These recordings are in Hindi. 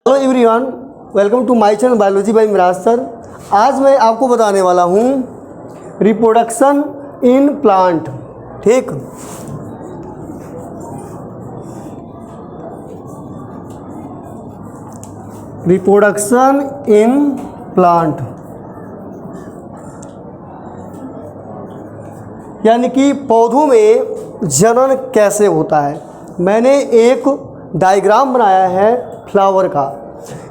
Hello everyone, welcome to my channel biology by Miraj sir. आज मैं आपको बताने वाला हूँ रिप्रोडक्शन इन प्लांट। ठीक, रिप्रोडक्शन इन प्लांट यानी कि पौधों में जनन कैसे होता है। मैंने एक डायग्राम बनाया है फ्लावर का,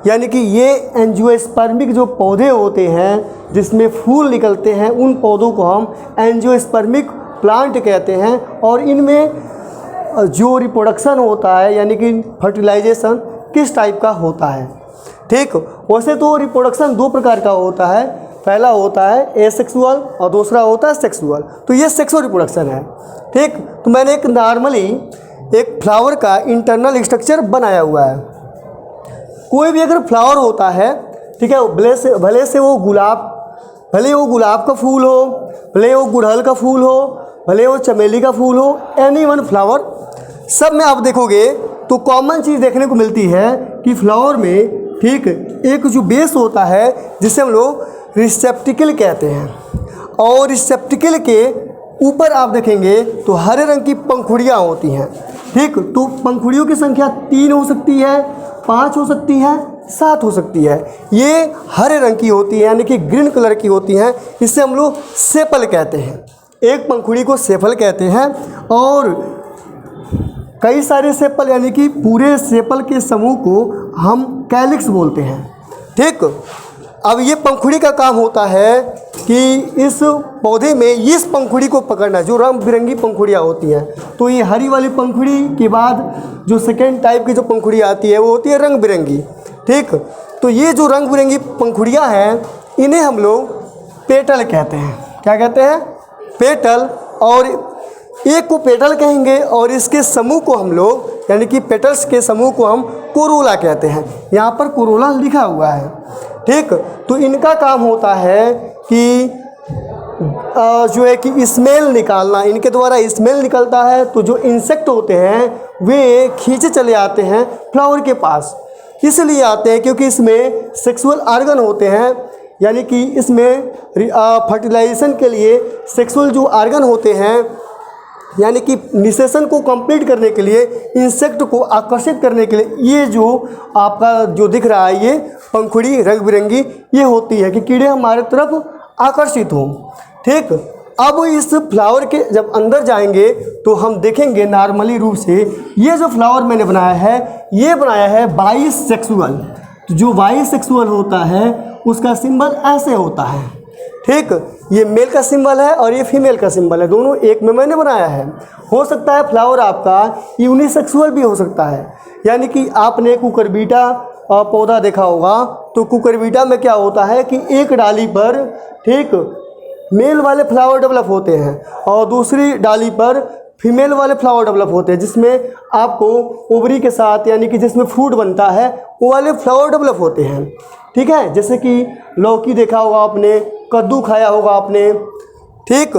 यानी कि ये एंजियोस्पर्मिक जो पौधे होते हैं जिसमें फूल निकलते हैं, उन पौधों को हम एंजियोस्पर्मिक प्लांट कहते हैं। और इनमें जो रिप्रोडक्शन होता है यानी कि फर्टिलाइजेशन किस टाइप का होता है। ठीक, वैसे तो रिप्रोडक्शन दो प्रकार का होता है, पहला होता है एसेक्सुअल और दूसरा होता है सेक्सुअल। तो ये सेक्सुअल रिप्रोडक्शन है। ठीक, तो मैंने एक नॉर्मली एक फ्लावर का इंटरनल स्ट्रक्चर बनाया हुआ है। कोई भी अगर फ्लावर होता है, ठीक है, भले से वो गुलाब का फूल हो, भले वो गुड़हल का फूल हो, भले वो चमेली का फूल हो, एनी वन फ्लावर, सब में आप देखोगे तो कॉमन चीज़ देखने को मिलती है कि फ्लावर में, ठीक, एक जो बेस होता है जिसे हम लोग रिसेप्टिकल कहते हैं। और रिसेप्टिकल के ऊपर आप देखेंगे तो हरे रंग की पंखुड़ियाँ होती हैं। ठीक, तो पंखुड़ियों की संख्या 3 हो सकती है, 5 हो सकती है, 7 हो सकती है। ये हरे रंग की होती है यानी कि ग्रीन कलर की होती हैं। इसे हम लोग सेपल कहते हैं। एक पंखुड़ी को सेपल कहते हैं और कई सारे सेपल यानी कि पूरे सेपल के समूह को हम कैलिक्स बोलते हैं। ठीक, अब ये पंखुड़ी का काम होता है कि इस पौधे में इस पंखुड़ी को पकड़ना, जो रंग बिरंगी पंखुड़ियाँ होती हैं। तो ये हरी वाली पंखुड़ी के बाद जो सेकेंड टाइप की जो पंखुड़ी आती है वो होती है रंग बिरंगी। ठीक, तो ये जो रंग बिरंगी पंखुड़ियाँ हैं इन्हें हम लोग पेटल कहते हैं। क्या कहते हैं? पेटल। और एक को पेटल कहेंगे और इसके समूह को हम लोग यानी कि पेटल्स के समूह को हम कोरोला कहते हैं। यहाँ पर कोरोला लिखा हुआ है। ठीक, तो इनका काम होता है कि जो है कि स्मेल निकालना, इनके द्वारा स्मेल निकलता है। तो जो इंसेक्ट होते हैं वे खींचे चले आते हैं फ्लावर के पास। इसलिए आते हैं क्योंकि इसमें सेक्सुअल ऑर्गन होते हैं, यानी कि इसमें फर्टिलाइजेशन के लिए सेक्सुअल जो ऑर्गन होते हैं, यानी कि निषेचन को कंप्लीट करने के लिए, इंसेक्ट को आकर्षित करने के लिए, ये जो आपका जो दिख रहा है ये पंखुड़ी रंग बिरंगी ये होती है कि कीड़े हमारे तरफ आकर्षित हों। ठीक, अब इस फ्लावर के जब अंदर जाएंगे तो हम देखेंगे नॉर्मली रूप से ये जो फ्लावर मैंने बनाया है ये बनाया है बाइसेक्सुअल। तो जो बाइसेक्सुअल होता है उसका सिंबल ऐसे होता है। ठीक, ये मेल का सिंबल है और ये फीमेल का सिंबल है, दोनों एक में मैंने बनाया है। हो सकता है फ्लावर आपका यूनिसेक्सुअल भी हो सकता है, यानी कि आपने कुकुरबिटा पौधा देखा होगा। तो कुकुरबिटा में क्या होता है कि एक डाली पर, ठीक, मेल वाले फ्लावर डेवलप होते हैं और दूसरी डाली पर फीमेल वाले फ्लावर डेवलप होते हैं, जिसमें आपको ओवरी के साथ यानी कि जिसमें फ्रूट बनता है वो वाले फ्लावर डेवलप होते हैं। ठीक है, जैसे कि लौकी देखा होगा आपने, कद्दू खाया होगा आपने, ठीक,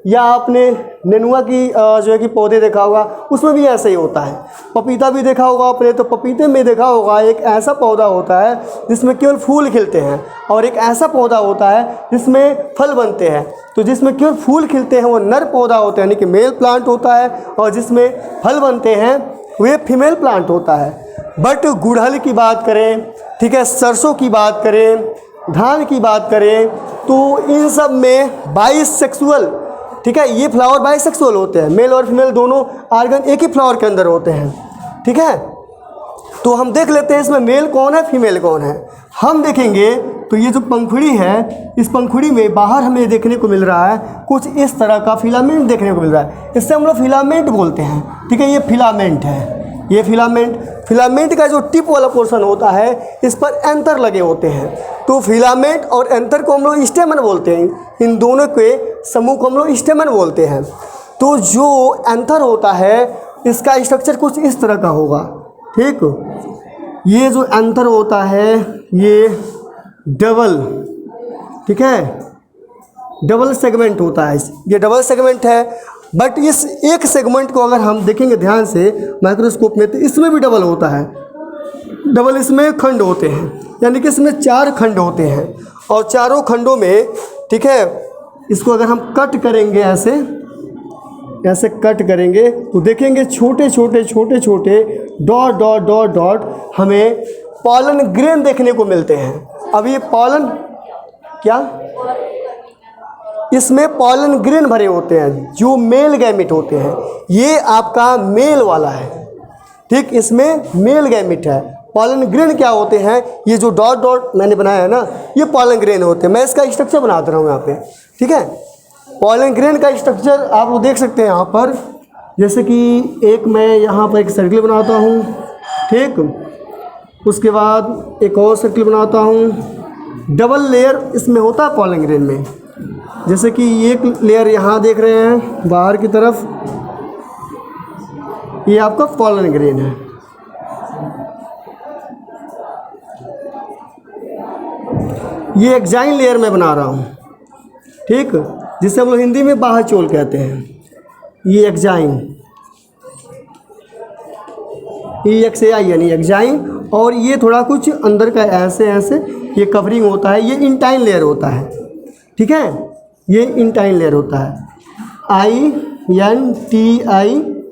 या आपने नेनुआ की जो है कि पौधे देखा होगा, उसमें भी ऐसे ही होता है। पपीता भी देखा होगा आपने, तो पपीते में देखा होगा एक ऐसा पौधा होता है जिसमें केवल फूल खिलते हैं और एक ऐसा पौधा होता है जिसमें फल बनते हैं। तो जिसमें केवल फूल खिलते हैं वो नर पौधा होता है यानी कि मेल प्लांट होता है, और जिसमें फल बनते हैं वे फीमेल प्लांट होता है। बट गुड़हल की बात करें, ठीक है, सरसों की बात करें, धान की बात करें, तो इन सब में बाइसेक्सुअल, ठीक है, ये फ्लावर बाइसेक्सुअल होते हैं। मेल और फीमेल दोनों ऑर्गन एक ही फ्लावर के अंदर होते हैं। ठीक है, तो हम देख लेते हैं इसमें मेल कौन है फीमेल कौन है। हम देखेंगे तो ये जो पंखुड़ी है, इस पंखुड़ी में बाहर हमें देखने को मिल रहा है कुछ इस तरह का फिलामेंट देखने को मिल रहा है। इससे हम लोग फिलामेंट बोलते हैं। ठीक है, ये फिलामेंट है। ये फिलामेंट का जो टिप वाला पोर्शन होता है इस पर एंथर लगे होते हैं। तो फिलामेंट और एंथर को हम लोग स्टेमन बोलते हैं। इन दोनों के समूह को हम लोग स्टेमन बोलते हैं। तो जो एंथर होता है इसका स्ट्रक्चर कुछ इस तरह का होगा। ठीक, ये जो एंथर होता है ये डबल, ठीक है, डबल सेगमेंट होता है। ये डबल सेगमेंट है। बट इस एक सेगमेंट को अगर हम देखेंगे ध्यान से माइक्रोस्कोप में तो इसमें भी डबल होता है। डबल इसमें खंड होते हैं, यानी कि इसमें 4 खंड होते हैं और चारों खंडों में, ठीक है, इसको अगर हम कट करेंगे ऐसे कट करेंगे तो देखेंगे छोटे छोटे छोटे छोटे डॉट डॉट डॉट डॉट हमें पॉलन ग्रेन देखने को मिलते हैं। अब ये पॉलन क्या, इसमें पॉलन ग्रेन भरे होते हैं जो मेल गैमिट होते हैं। ये आपका मेल वाला है, ठीक, इसमें मेल गैमिट है। पॉलन ग्रेन क्या होते हैं, ये जो डॉट डॉट मैंने बनाया है ना, ये पॉलन ग्रेन होते हैं। मैं इसका स्ट्रक्चर बना दे रहा हूँ यहाँ पे, ठीक है। पॉलन ग्रेन का स्ट्रक्चर आप लोग देख सकते हैं यहाँ पर, जैसे कि एक मैं यहाँ पर एक सर्किल बनाता हूँ, ठीक, उसके बाद एक और सर्किल बनाता हूँ। डबल लेयर इसमें होता है पॉलन ग्रेन में, जैसे कि एक लेयर यहाँ देख रहे हैं बाहर की तरफ, ये आपका पॉलन ग्रेन है। ये एक्जाइन लेयर में बना रहा हूँ, ठीक, जिसे हम लोग हिंदी में बाह्य चोल कहते हैं। ये एक्जाइन, EXAI यानी एक्जाइन, और ये थोड़ा कुछ अंदर का ऐसे ऐसे ये कवरिंग होता है, ये इंटाइन लेयर होता है, ठीक है, ये इंटाइन लेयर होता है, INTIN,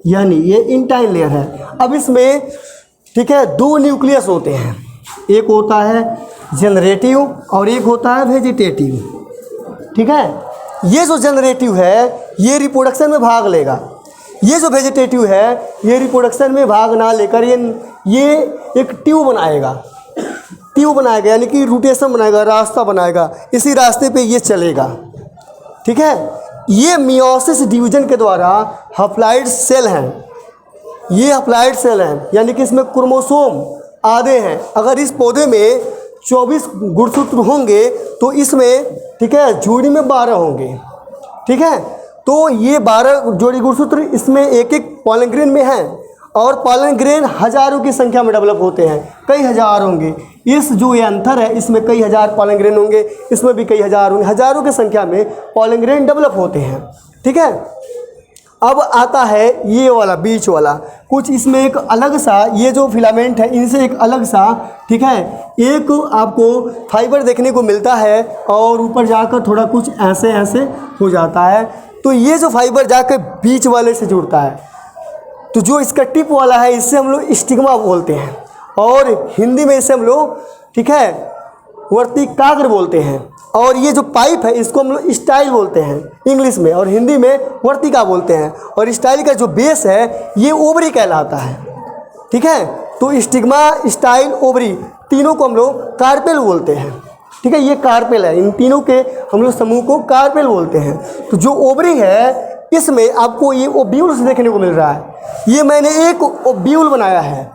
ये इंटाइन लेयर है। अब इसमें, ठीक है, 2 न्यूक्लियस होते हैं, एक होता है जनरेटिव और एक होता है वेजिटेटिव, ठीक है। ये जो जनरेटिव है ये रिप्रोडक्शन में भाग लेगा, ये जो वेजिटेटिव है ये रिप्रोडक्शन में भाग ना लेकर ये एक ट्यूब बनाएगा, यानी कि रोटेशन बनाएगा, रास्ता बनाएगा, इसी रास्ते पे ये चलेगा, ठीक है। ये मियोसिस डिवीजन के द्वारा हप्लाइड सेल हैं, ये हप्लाइड सेल हैं, यानी कि इसमें क्रोमोसोम आधे हैं। अगर इस पौधे में 24 गुणसूत्र होंगे तो इसमें, ठीक है, जोड़ी में 12 होंगे, ठीक है। तो ये 12 जोड़ी गुणसूत्र इसमें एक एक पॉलन ग्रेन में हैं, और पॉलन ग्रेन हज़ारों की संख्या में डेवलप होते हैं, कई हज़ार होंगे। इस जो ये अंतर है, इसमें कई हज़ार पॉलन ग्रेन होंगे, इसमें भी कई हज़ार होंगे, हज़ारों की संख्या में पॉलन ग्रेन डेवलप होते हैं, ठीक है। अब आता है ये वाला बीच वाला, कुछ इसमें एक अलग सा, ये जो फिलामेंट है इनसे एक अलग सा, ठीक है, एक आपको फाइबर देखने को मिलता है और ऊपर जाकर थोड़ा कुछ ऐसे ऐसे हो जाता है। तो ये जो फाइबर जाकर बीच वाले से जुड़ता है, तो जो इसका टिप वाला है इससे हम लोग स्टिग्मा बोलते हैं, और हिंदी में इसे हम लोग, ठीक है, वर्तिकाग्र बोलते हैं। और ये जो पाइप है इसको हम लोग स्टाइल बोलते हैं इंग्लिश में, और हिंदी में वर्तिका बोलते हैं। और स्टाइल का जो बेस है ये ओवरी कहलाता है, ठीक है। तो स्टिग्मा, स्टाइल, ओवरी, तीनों को हम लोग कार्पेल बोलते हैं, ठीक है। ये कार्पेल है, इन तीनों के हम लोग समूह को कार्पेल बोलते हैं। तो जो ओवरी है इसमें आपको ये ओब्यूल्स देखने को मिल रहा है। ये मैंने एक ओब्यूल बनाया है,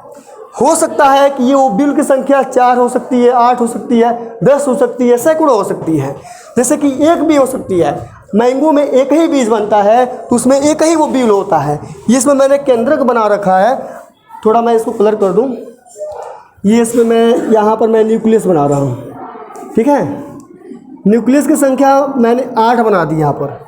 हो सकता है कि ये ओब्यूल की संख्या 4 हो सकती है, 8 हो सकती है, 10 हो सकती है, सैकड़ों हो सकती है, जैसे कि एक भी हो सकती है। मैंगो में एक ही बीज बनता है तो उसमें एक ही ओब्यूल होता है। ये इसमें मैंने केंद्रक बना रखा है, थोड़ा मैं इसको कलर कर दूं। ये इसमें मैं यहाँ पर मैं न्यूक्लियस बना रहा हूँ, ठीक है। न्यूक्लियस की संख्या मैंने 8 बना दी यहाँ पर।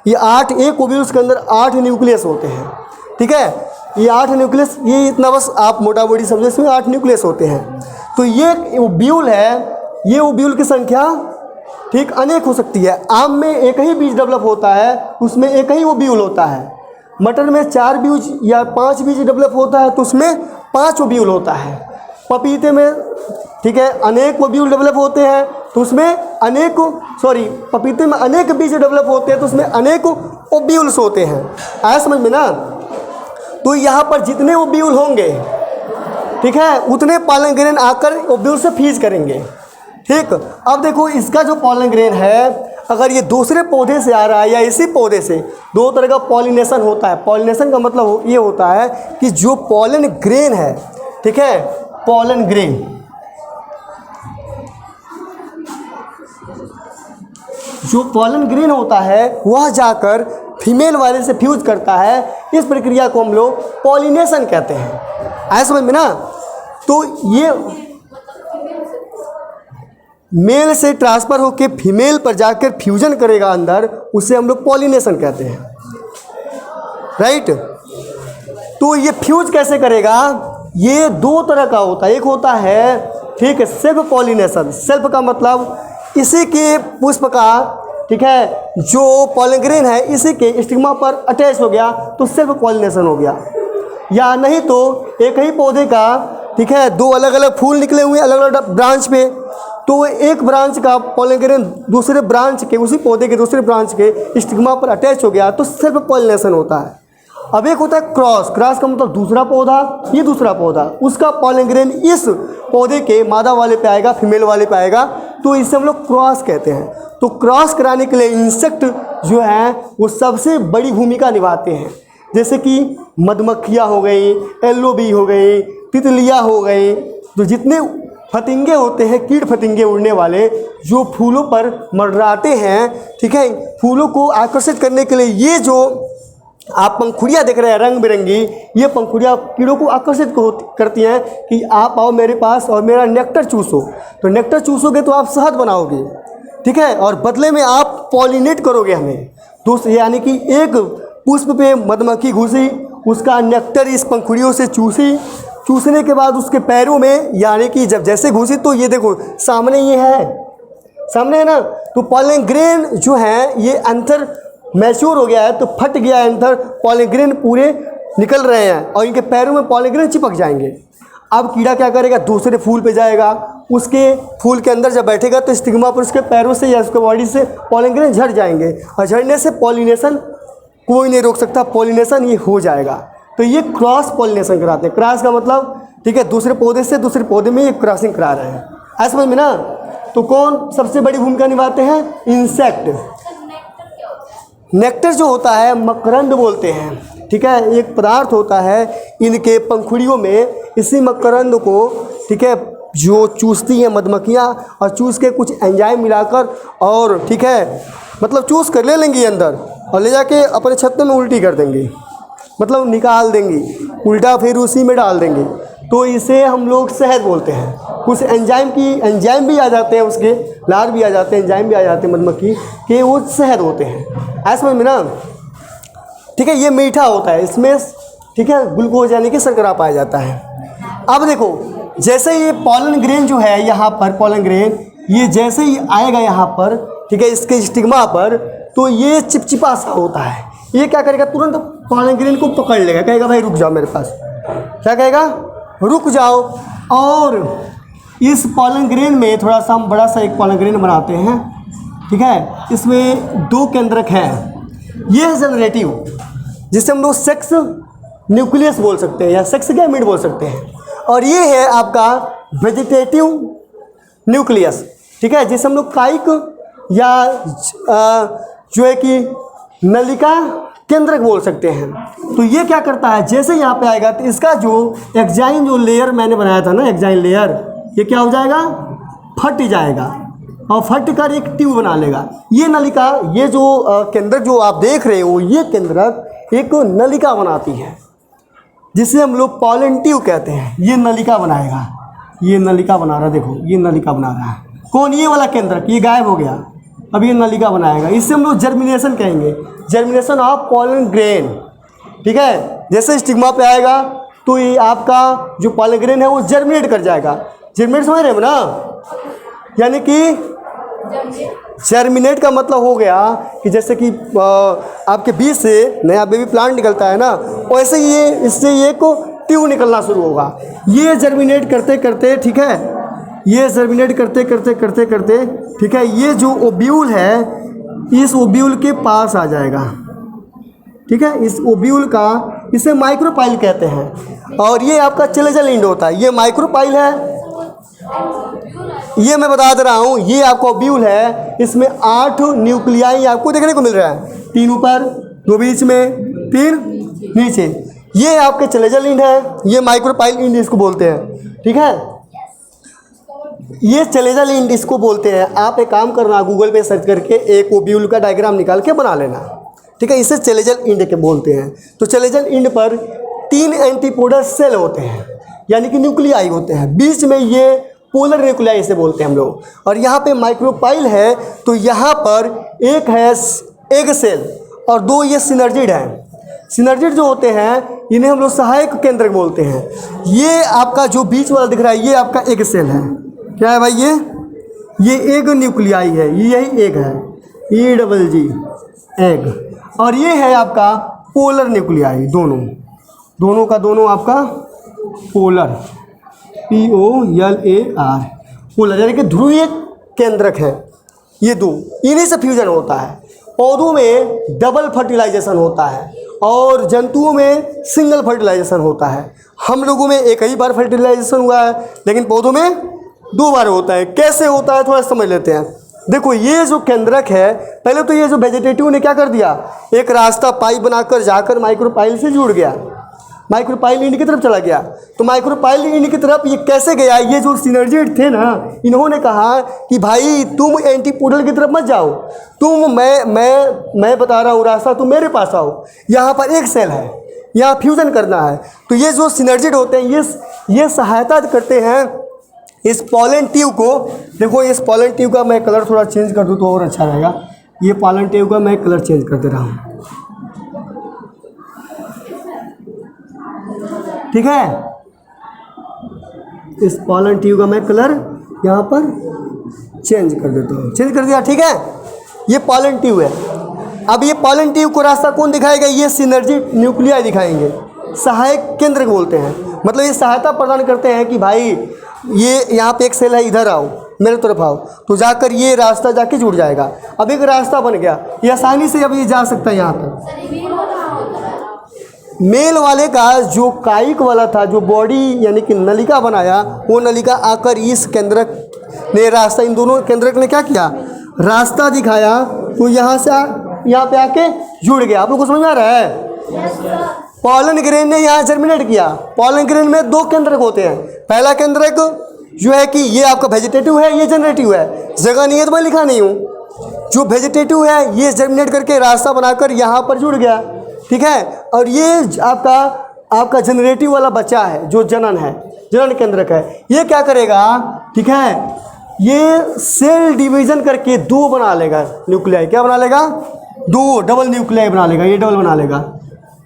ये 8, एक ओब्यूल्स के अंदर 8 न्यूक्लियस होते हैं, ठीक है। ये 8 न्यूक्लियस, ये इतना बस आप मोटा मोटी समझो, इसमें 8 न्यूक्लियस होते हैं। तो ये ओब्यूल है, ये ओब्यूल की संख्या, ठीक, अनेक हो सकती है। आम में एक ही बीज डेवलप होता है, उसमें एक ही ओब्यूल होता है। मटर में 4 बीज या 5 बीज डेवलप होता है तो उसमें 5 ओब्यूल होता है। पपीते में, ठीक है, अनेक ओब्यूल डेवलप होते हैं तो उसमें पपीते में अनेक बीज डेवलप होते हैं तो उसमें अनेक ओब्यूल्स होते हैं। आया समझ में ना। तो यहाँ पर जितने ओब्यूल होंगे, ठीक है, उतने पॉलन ग्रेन आकर ओब्यूल से फीज करेंगे, ठीक। अब देखो इसका जो पॉलन ग्रेन है, अगर ये दूसरे पौधे से आ रहा है या इसी पौधे से, 2 तरह का पॉलिनेशन होता है। पॉलिनेशन का मतलब ये होता है कि जो पॉलन ग्रेन है, ठीक है, पॉलन ग्रेन, जो पॉलन ग्रेन होता है वह जाकर फीमेल वाले से फ्यूज करता है। इस प्रक्रिया को हम लोग पॉलिनेशन कहते हैं। आया समझ में ना। तो ये मेल से ट्रांसफ़र होकर फीमेल पर जाकर फ्यूजन करेगा अंदर, उसे हम लोग पॉलिनेशन कहते हैं, राइट। तो ये फ्यूज कैसे करेगा, ये दो तरह का होता है। एक होता है, ठीक है, सेल्फ पॉलिनेशन। सेल्फ का मतलब इसी के पुष्प का, ठीक है, जो पॉलन ग्रेन है इसी के स्टिग्मा पर अटैच हो गया तो सेल्फ पॉलिनेशन हो गया। या नहीं तो एक ही पौधे का, ठीक है, दो अलग अलग फूल निकले हुए अलग अलग ब्रांच पे, तो एक ब्रांच का पॉलन ग्रेन दूसरे ब्रांच के, उसी पौधे के दूसरे ब्रांच के स्टिग्मा पर अटैच हो गया तो सेल्फ पॉलिनेशन होता है। अब एक होता है क्रॉस। क्रॉस का मतलब दूसरा पौधा, ये दूसरा पौधा, उसका पॉलन ग्रेन इस पौधे के मादा वाले पे आएगा, फीमेल वाले पे आएगा, तो इसे हम लोग क्रॉस कहते हैं। तो क्रॉस कराने के लिए इंसेक्ट जो है वो सबसे बड़ी भूमिका निभाते हैं। जैसे कि मधुमक्खियाँ हो गई, येलो बी हो गई, तितलियाँ हो गई, तो जितने फतिंगे होते हैं, कीट फतिंगे उड़ने वाले जो फूलों पर मंडराते हैं, ठीक है, फूलों को आकर्षित करने के लिए ये जो आप पंखुड़ियाँ देख रहे हैं रंग बिरंगी, ये पंखुड़ियाँ कीड़ों को आकर्षित करती हैं कि आप आओ मेरे पास और मेरा नेक्टर चूसो। तो नेक्टर चूसोगे तो आप शहद बनाओगे, ठीक है, और बदले में आप पॉलिनेट करोगे हमें। तो यानी कि एक पुष्प पे मधुमक्खी घुसी, उसका नेक्टर इस पंखुड़ियों से चूसी, चूसने के बाद उसके पैरों में, यानी कि जब जैसे घुसी तो ये देखो सामने ये है, सामने है ना, तो पॉलन ग्रेन जो है ये अंदर मैच्योर हो गया है, तो फट गया है अंदर, पॉलन ग्रेन पूरे निकल रहे हैं और इनके पैरों में पॉलन ग्रेन चिपक जाएंगे। अब कीड़ा क्या करेगा, दूसरे फूल पे जाएगा, उसके फूल के अंदर जब बैठेगा तो स्टिग्मा पर उसके पैरों से या उसके बॉडी से पॉलन ग्रेन झड़ जाएंगे और झड़ने से पॉलिनेशन कोई नहीं रोक सकता, पॉलिनेशन ये हो जाएगा। तो ये क्रॉस पॉलिनेशन कराते हैं। क्रॉस का मतलब, ठीक है, दूसरे पौधे से दूसरे पौधे में ये क्रॉसिंग करा रहे हैं, ऐसा समझ में ना। तो कौन सबसे बड़ी भूमिका निभाते हैं, इंसेक्ट। नेक्टर जो होता है मकरंद बोलते हैं, ठीक है, एक पदार्थ होता है इनके पंखुड़ियों में, इसी मकरंद को, ठीक है, जो चूसती हैं मधुमक्खियाँ और चूस के कुछ एंजाइम मिलाकर और, ठीक है, मतलब चूस कर ले लेंगी अंदर और ले जाके अपने छत्ते में उल्टी कर देंगी, मतलब निकाल देंगी, उल्टा फिर उसी में डाल देंगी। तो इसे हम लोग शहद बोलते हैं। कुछ एंजाइम भी आ जाते हैं, उसके लार भी आ जाते हैं, एंजाइम भी आ जाते हैं मधुमक्खी के, वो शहद होते हैं, ऐसा समझ में ना। ठीक है, ये मीठा होता है, इसमें, ठीक है, ग्लूकोज यानी कि शर्करा पाया जाता है। अब देखो, जैसे ये पॉलन ग्रेन जो है यहाँ पर, पॉलन ग्रेन ये जैसे ही आएगा यहाँ पर, ठीक है, इसके स्टिग्मा पर, तो ये चिपचिपा सा होता है। ये क्या करेगा, तुरंत पॉलन ग्रेन को पकड़ लेगा, कहेगा भाई रुक जाओ मेरे पास, क्या कहेगा, रुक जाओ। और इस पॉलन ग्रेन में थोड़ा सा हम बड़ा सा एक पॉलन ग्रेन बनाते हैं, ठीक है, इसमें दो केंद्रक हैं। ये है जनरेटिव, जिसे हम लोग सेक्स न्यूक्लियस बोल सकते हैं या सेक्स गैमेट बोल सकते हैं। और ये है आपका वेजिटेटिव न्यूक्लियस, ठीक है, जिसे हम लोग काइक या जो है कि नलिका केंद्रक बोल सकते हैं। तो ये क्या करता है, जैसे यहाँ पे आएगा तो इसका जो एक्जाइन जो लेयर मैंने बनाया था ना, एक्जाइन लेयर, ये क्या हो जाएगा, फट जाएगा और फट कर एक ट्यूब बना लेगा। ये नलिका, ये जो केंद्रक जो आप देख रहे हो, ये केंद्रक एक नलिका बनाती है जिसे हम लोग पॉलन ट्यूब कहते हैं। ये नलिका बनाएगा, ये नलिका बना रहा है, देखो ये नलिका बना रहा है। कौन, ये वाला केंद्रक, ये गायब हो गया, अब ये नलिका बनाएगा। इससे हम लोग जर्मिनेशन कहेंगे, जर्मिनेशन ऑफ पॉलन ग्रेन, ठीक है। जैसे स्टिग्मा पे आएगा तो ये आपका जो पॉलन ग्रेन है वो जर्मिनेट कर जाएगा। जर्मिनेट समझ रहे हो ना, यानी कि जर्मिनेट का मतलब हो गया कि जैसे कि आपके बीज से नया बेबी प्लांट निकलता है ना, वैसे ये इससे ये को ट्यूब निकलना शुरू होगा। ये जर्मिनेट करते करते, ठीक है, ये जर्मिनेट करते करते करते करते, ठीक है, ये जो ओब्यूल है इस ओब्यूल के पास आ जाएगा, ठीक है, इस ओब्यूल का, इसे माइक्रोपाइल कहते हैं। और ये आपका चलेजल इंड होता है, ये माइक्रोपाइल है, ये मैं बता दे रहा हूँ, ये आपका ओब्यूल है, इसमें 8 न्यूक्लियाई आपको देखने को मिल रहा है, 3 ऊपर, 2 बीच में, 3 नीचे। ये आपके चलेजल इंड है, ये माइक्रोपाइल इंड इसको बोलते हैं, ठीक है, ये चलेजल इंड इसको बोलते हैं। आप एक काम करना, गूगल पे सर्च करके एक ओब्यूल का डायग्राम निकाल के बना लेना, ठीक है, इसे चलेजल इंड के बोलते हैं। तो चलेजल इंड पर 3 एंटीपोडल सेल होते हैं, यानी कि न्यूक्लियाई होते हैं, बीच में ये पोलर न्यूक्लियाई इसे बोलते हैं हम लोग। और यहाँ पे माइक्रोपाइल है, तो यहाँ पर एक है एग सेल और 2 ये सिनर्जिड है। सिनर्जिड जो होते हैं इन्हें हम लोग सहायक केंद्रक बोलते हैं। ये आपका जो बीच वाला दिख रहा है ये आपका एग सेल है। क्या है भाई ये एग न्यूक्लियाई है, ये यही एग है, EG एग। और ये है आपका पोलर न्यूक्लियाई, दोनों का दोनों आपका पोलर, POLAR, पोलर यानी कि ध्रुवीय केंद्रक है। ये दो, इन्हीं से फ्यूजन होता है। पौधों में डबल फर्टिलाइजेशन होता है और जंतुओं में सिंगल फर्टिलाइजेशन होता है। हम लोगों में एक ही बार फर्टिलाइजेशन हुआ है, लेकिन पौधों में 2 बार होता है। कैसे होता है थोड़ा समझ लेते हैं। देखो ये जो केंद्रक है, पहले तो ये जो वेजिटेटिव ने क्या कर दिया, एक रास्ता पाइप बनाकर जाकर माइक्रोपाइल से जुड़ गया, माइक्रोपाइल इंड की तरफ चला गया। तो माइक्रोपाइल इंड की तरफ ये कैसे गया, ये जो सिनर्जिड थे ना, इन्होंने कहा कि भाई तुम एंटीपोडल की तरफ मत जाओ, तुम मैं बता रहा हूँ रास्ता, तुम मेरे पास आओ, यहाँ पर एक सेल है, यहाँ फ्यूज़न करना है। तो ये जो सिनर्जिड होते हैं ये सहायता करते हैं इस पॉलन ट्यूब को। देखो इस पॉलन ट्यूब का मैं कलर थोड़ा चेंज कर दूँ तो और अच्छा रहेगा। ये पॉलन ट्यूब का मैं कलर चेंज कर दे रहा हूँ, ठीक है। इस पॉलन ट्यूब का मैं कलर यहाँ पर चेंज कर देता हूँ, चेंज कर दिया, ठीक है। ये पॉलन ट्यूब है। अब ये पॉलन ट्यूब को रास्ता कौन दिखाएगा, ये सिनर्जिड न्यूक्लियाई दिखाएंगे, सहायक केंद्र बोलते हैं। मतलब ये सहायता प्रदान करते हैं कि भाई ये यहाँ पे एक सेल है, इधर आओ, मेरे तरफ आओ, तो जाकर ये रास्ता जाके जुड़ जाएगा। अब एक रास्ता बन गया, ये आसानी से अब ये जा सकता है यहाँ पर। मेल वाले का जो कायिक वाला था, जो बॉडी यानी कि नलिका बनाया, वो नलिका आकर इस केंद्रक ने रास्ता, इन दोनों केंद्रक ने क्या किया, रास्ता दिखाया, तो यहाँ से यहाँ पे आके जुड़ गया। आप लोग को समझ में आ रहा है। पॉलन ग्रेन ने यहाँ जर्मिनेट किया। पॉलन ग्रेन में 2 केंद्रक होते हैं। पहला केंद्रक जो है कि ये आपका वेजिटेटिव है, ये जनरेटिव है, जगह नहीं है तो मैं लिखा नहीं हूँ। जो वेजिटेटिव है ये जर्मिनेट करके रास्ता बनाकर यहाँ पर जुड़ गया, ठीक है। और ये आपका जनरेटिव वाला बच्चा है जो जनन है, जनन केंद्रक है, ये क्या करेगा, ठीक है, ये सेल डिवीजन करके 2 बना लेगा न्यूक्लियाई। क्या बना लेगा, 2 डबल न्यूक्लियाई बना लेगा, ये डबल बना लेगा।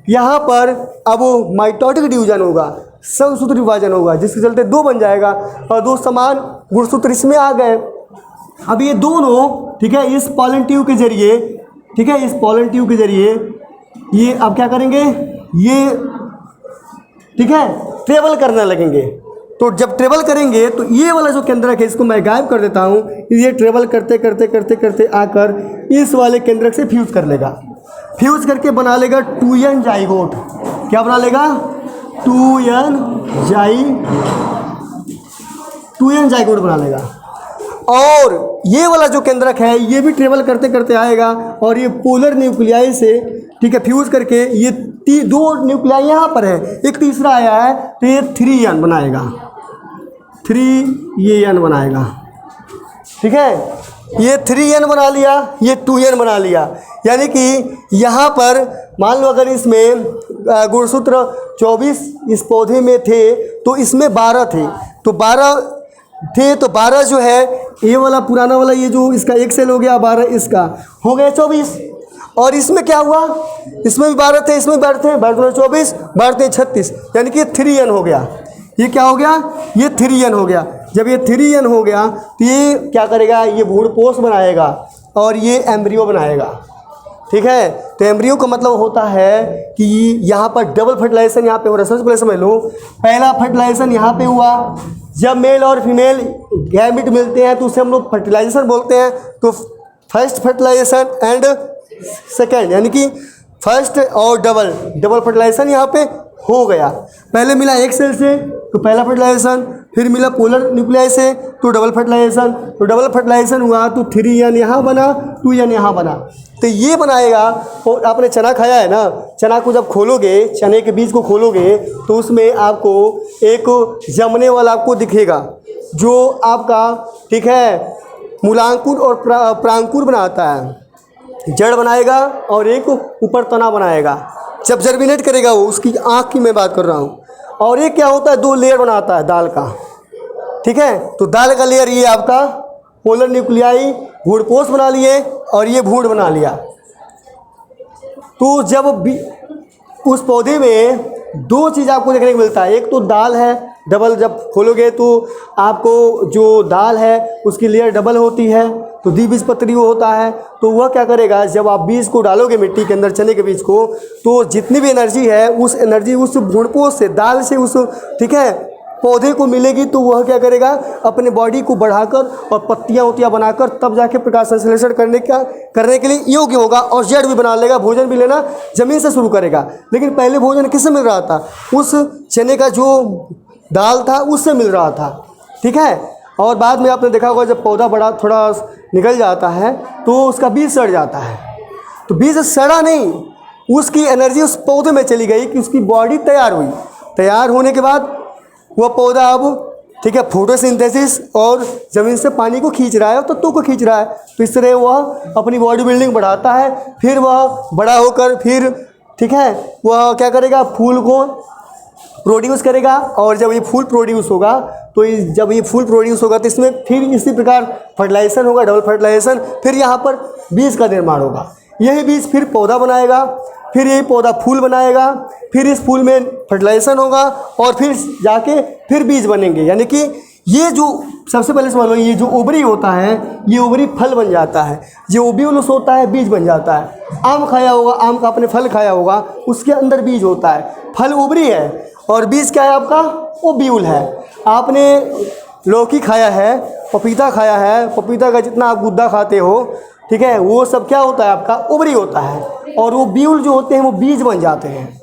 यहाँ पर अब माइटोटिक डिवीजन होगा, समसूत्र विभाजन होगा, जिसके चलते 2 बन जाएगा और 2 समान गुणसूत्र इसमें आ गए। अब ये दोनों, ठीक है, इस पॉलन ट्यूब के जरिए, ठीक है, इस पॉलन ट्यूब के जरिए ये अब क्या करेंगे, ये ठीक है ट्रेवल करने लगेंगे। तो जब ट्रेवल करेंगे तो ये वाला जो केंद्रक है इसको मैं गायब कर देता हूँ। ये ट्रेवल करते करते करते करते आकर इस वाले केंद्रक से फ्यूज कर लेगा, फ्यूज करके बना लेगा 2n जाइगोट। क्या बना लेगा, 2n जाइगोट बना लेगा। और ये वाला जो केंद्रक है ये भी ट्रेवल करते करते आएगा और ये पोलर न्यूक्लियाई से, ठीक है, फ्यूज करके ये 2 न्यूक्लियाई यहाँ पर है, एक तीसरा आया है, तो ये 3n बनाएगा, 3n बनाएगा, ठीक है। ये 3n बना लिया, ये 2n बना लिया। यानी कि यहाँ पर मान लो अगर इसमें गुणसूत्र 24 इस पौधे में थे तो इसमें 12 थे, तो 12 थे, तो 12 जो है ये वाला पुराना वाला, ये जो इसका एक सेल हो गया, 12 इसका हो गया 24। और इसमें क्या हुआ, इसमें भी 12 थे, इसमें भी 12 थे, 12 24, 12 36, यानी कि 3n हो गया। ये क्या हो गया, ये 3n हो गया। जब ये 3n हो गया तो ये क्या करेगा, ये भ्रूणपोष बनाएगा और ये एम्ब्रियो बनाएगा, ठीक है। तो एम्ब्रियो का मतलब होता है कि यहाँ पर डबल फर्टिलाइजेशन यहाँ पे हो रहा है। सबसे पहले समझ लो, पहला फर्टिलाइजेशन यहाँ पे हुआ, जब मेल और फीमेल गैमेट मिलते हैं तो उसे हम लोग फर्टिलाइजेशन बोलते हैं। तो फर्स्ट फर्टिलाइजेशन एंड सेकेंड, यानी कि फर्स्ट और डबल फर्टिलाइजेशन यहाँ पे हो गया। पहले मिला एक सेल से तो पहला फर्टिलाइजेशन, फिर मिला पोलर न्यूक्लियाई से तो डबल फर्टिलाइजेशन, तो डबल फर्टिलाइजेशन हुआ तो 3n यहाँ बना, 2n यहाँ बना। तो ये बनाएगा। और आपने चना खाया है ना, चना को जब खोलोगे, चने के बीज को खोलोगे तो उसमें आपको एक जमने वाला आपको दिखेगा जो आपका, ठीक है, मूलांकुर और प्रांकुर बनाता है, जड़ बनाएगा और एक ऊपर तना बनाएगा। जब जर्मिनेट करेगा वो, उसकी आँख की मैं बात कर रहा हूँ। और ये क्या होता है, 2 लेयर बनाता है दाल का, ठीक है। तो दाल का लेयर ये आपका पोलर न्यूक्लियाई भ्रूणपोष बना लिए और ये भ्रूण बना लिया। तो जब उस पौधे में दो चीज़ आपको देखने को मिलता है। एक तो दाल है, डबल जब खोलोगे तो आपको जो दाल है उसकी लेयर डबल होती है, तो द्विबीजपत्री वो होता है। तो वह क्या करेगा, जब आप बीज को डालोगे मिट्टी के अंदर, चने के बीज को, तो जितनी भी एनर्जी है उस एनर्जी उस गुणपोष से, दाल से, उस ठीक है पौधे को मिलेगी। तो वह क्या करेगा, अपने बॉडी को बढ़ाकर और पत्तियाँ उत्तियाँ बनाकर तब जाके प्रकाश संश्लेषण करने के लिए योग्य होगा और जड़ भी बना लेगा। भोजन भी लेना ज़मीन से शुरू करेगा। लेकिन पहले भोजन किससे मिल रहा था, उस चने का जो दाल था उससे मिल रहा था, ठीक है। और बाद में आपने देखा होगा जब पौधा बड़ा थोड़ा निकल जाता है तो उसका बीज सड़ जाता है। तो बीज सड़ा नहीं, उसकी एनर्जी उस पौधे में चली गई कि उसकी बॉडी तैयार हुई। तैयार होने के बाद वह पौधा अब ठीक है फोटोसिंथेसिस और ज़मीन से पानी को खींच रहा है और तत्वों को खींच रहा है। तो इस तरह वह अपनी बॉडी बिल्डिंग बढ़ाता है। फिर वह बड़ा होकर फिर ठीक है वह क्या करेगा, फूल को प्रोड्यूस करेगा। और जब ये फूल प्रोड्यूस होगा तो जब ये फूल प्रोड्यूस होगा तो इसमें फिर इसी प्रकार फर्टिलाइजेशन होगा, डबल फर्टिलाइजेशन। फिर यहाँ पर बीज का निर्माण होगा। यही बीज फिर पौधा बनाएगा, फिर यही पौधा फूल बनाएगा, फिर इस फूल में फर्टिलाइजेशन होगा और फिर जाके फिर बीज बनेंगे। यानी कि ये जो सबसे पहले समझ लो, ये जो ओवरी होता है ये ओवरी फल बन जाता है। जो ओव्यूलस होता है बीज बन जाता है। आम खाया होगा, आम का आपने फल खाया होगा, उसके अंदर बीज होता है। फल ओवरी है और बीज क्या है आपका, ओव्यूल है। आपने लौकी खाया है, पपीता खाया है, पपीता का जितना आप गुद्दा खाते हो ठीक है, वो सब क्या होता है आपका, ओवरी होता है। और वो ब्यूल जो होते हैं वो बीज बन जाते हैं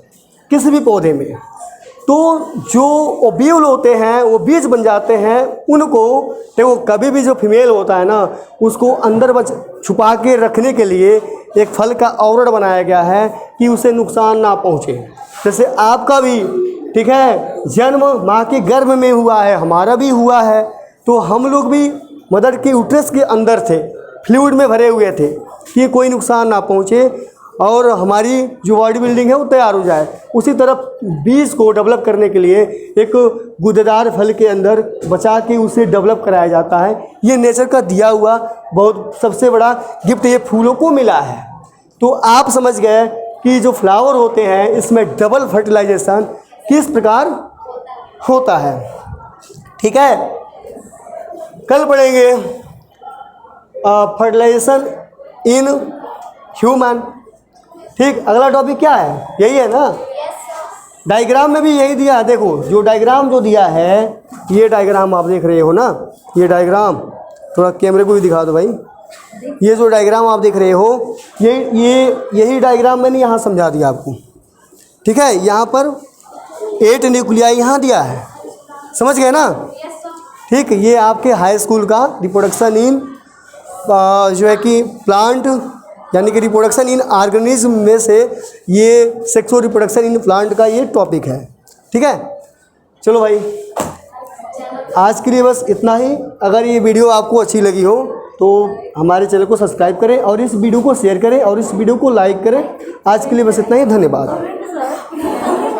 किसी भी पौधे में। तो जो ओव्यूल होते हैं वो बीज बन जाते हैं। उनको देखो कभी भी जो फीमेल होता है ना, उसको अंदर छुपा के रखने के लिए एक फल का आवरण बनाया गया है कि उसे नुकसान ना पहुँचे। जैसे आपका भी ठीक है जन्म माँ के गर्भ में हुआ है, हमारा भी हुआ है। तो हम लोग भी मदर की यूट्रस के अंदर थे, फ्लूइड में भरे हुए थे कि कोई नुकसान ना पहुँचे और हमारी जो बॉडी बिल्डिंग है वो तैयार हो जाए। उसी तरफ बीज को डेवलप करने के लिए एक गुदेदार फल के अंदर बचा के उसे डेवलप कराया जाता है। ये नेचर का दिया हुआ बहुत सबसे बड़ा गिफ्ट ये फूलों को मिला है। तो आप समझ गए कि जो फ्लावर होते हैं इसमें डबल फर्टिलाइजेशन किस प्रकार होता है, ठीक है। कल पढ़ेंगे फर्टिलाइजेशन इन ह्यूमन, ठीक। अगला टॉपिक क्या है, यही है ना। डायग्राम में भी यही दिया है। देखो जो डायग्राम जो दिया है, ये डायग्राम आप देख रहे हो ना, ये डायग्राम थोड़ा कैमरे को भी दिखा दो भाई। ये जो डायग्राम आप देख रहे हो यही डायग्राम मैंने यहाँ समझा दिया आपको, ठीक है। यहाँ पर 8 न्यूक्लियाई यहाँ दिया है, समझ गए ना, ठीक। ये आपके हाई स्कूल का रिप्रोडक्शन इन जो है कि प्लांट यानी कि रिप्रोडक्शन इन ऑर्गेनिज्म में से ये सेक्सुअल रिप्रोडक्शन इन प्लांट का ये टॉपिक है, ठीक है। चलो भाई आज के लिए बस इतना ही। अगर ये वीडियो आपको अच्छी लगी हो तो हमारे चैनल को सब्सक्राइब करें और इस वीडियो को शेयर करें और इस वीडियो को लाइक करें। आज के लिए बस इतना ही, धन्यवाद।